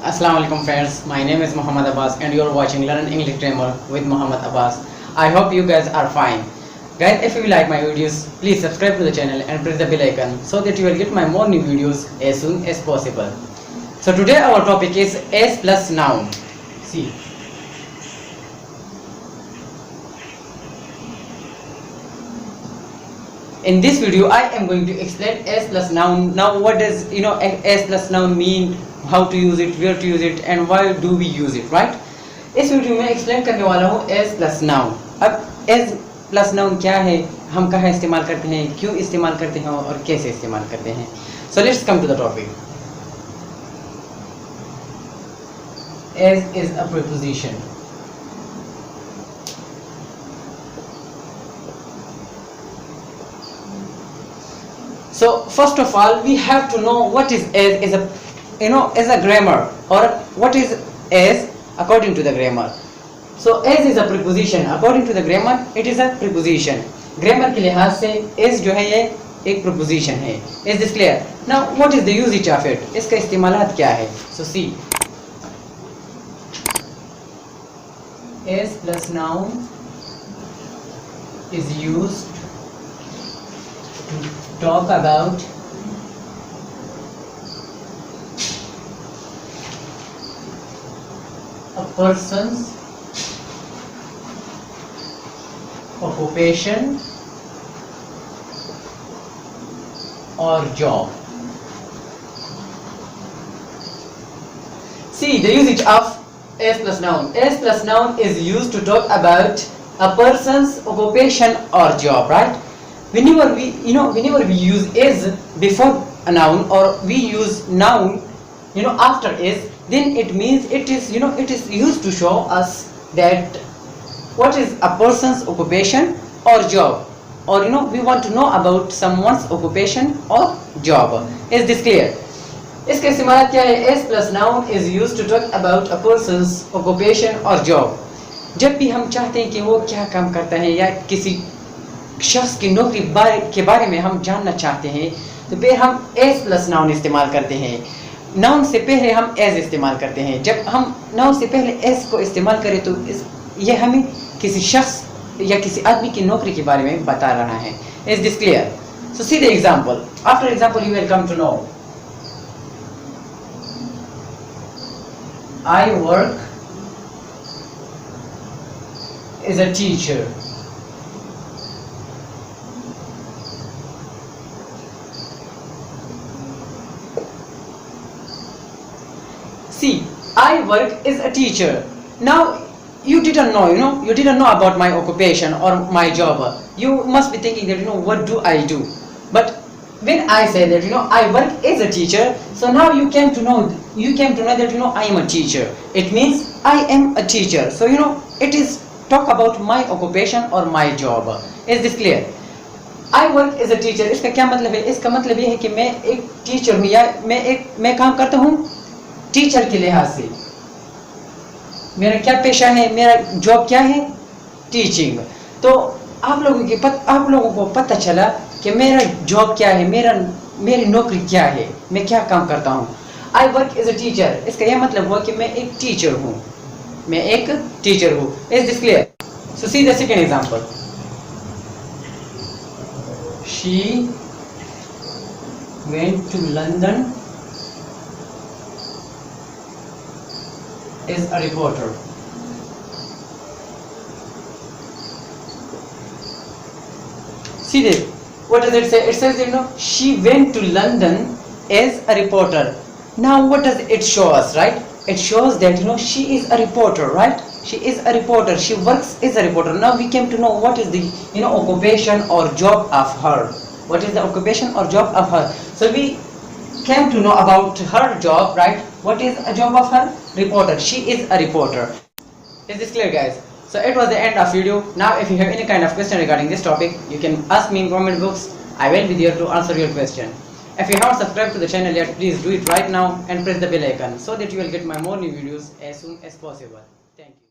Alaikum friends, my name is Muhammad Abbas and you are watching Learn English Grammar with Muhammad Abbas. I hope you guys are fine. Guys, if you like my videos, please subscribe to the channel and press the bell icon so that you will get my more new videos as soon as possible. So today our topic is S plus noun. See. In this video I am going to explain S plus noun. Now what does S plus noun mean, how to use it, where to use it and why do we use it, right? इस video में explain करने वाला हूँ S plus noun. अब S plus noun क्या है, हम कहाँ इस्तेमाल करते हैं, क्यों इस्तेमाल करते हैं और कैसे इस्तेमाल करते हैं. So let's come to the topic. S is a preposition. So first of all, we have to know what is as a grammar, or what is as according to the grammar. So as is a preposition. According to the grammar, it is a preposition. Grammar के लिहाज से as जो है ये एक preposition है. Is this clear? Now what is the usage of it? इसका इस्तेमालात क्या है? So see, as plus noun is used to talk about a person's occupation or job. See the usage of S plus noun. S plus noun is used to talk about a person's occupation or job, right? Whenever we use is before a noun, or we use noun after is, then it means it is used to show us that what is a person's occupation or job, or we want to know about someone's occupation or job. Is this clear? इसका इस्तेमाल क्या है? S plus noun is used to talk about a person's occupation or job. जब भी हम चाहते हैं कि वो क्या काम करता है या किसी शख्स की नौकरी के बारे में हम जानना चाहते हैं, तो फिर हम S plus noun इस्तेमाल करते हैं. नाउन से पहले हम as इस्तेमाल करते हैं. जब हम नाउन से पहले S को इस्तेमाल करें तो ये हमें किसी शख्स या किसी आदमी की नौकरी के बारे में बता रहा है. Is this clear? So see the example. After example you will come to know. I work as a teacher. See, I work as a teacher. Now you didn't know about my occupation or my job. You must be thinking that what do I do? But when I say that I work as a teacher, so now you came to know that I am a teacher. It means I am a teacher. So it is talk about my occupation or my job. Is this clear? I work as a teacher. इसका क्या मतलब है? इसका मतलब ये है कि मैं एक टीचर हूँ या मैं काम करता हूँ टीचर के लिहाज से. मेरा क्या पेशा है, मेरा जॉब क्या है? टीचिंग. तो आप लोगों को पता चला कि मेरा जॉब क्या है, मेरी नौकरी क्या है, मैं क्या काम करता हूँ. I work as a teacher. इसका यह मतलब हुआ कि मैं एक टीचर हूँ. Is this clear? So see the second example. She went to London as a reporter. See this. What does it say? It says she went to London as a reporter. Now what does it show us, right? It shows that she is a reporter, right? She is a reporter. She works as a reporter. Now we came to know what is the occupation or job of her. What is the occupation or job of her? So we came to know about her job, right? What is a job of her? Reporter. She is a reporter. Is this clear, guys? So it was the end of video. Now if you have any kind of question regarding this topic, you can ask me in comment box. I will be there to answer your question. If you haven't subscribed to the channel yet, please do it right now and press the bell icon so that you will get my more new videos as soon as possible. Thank you.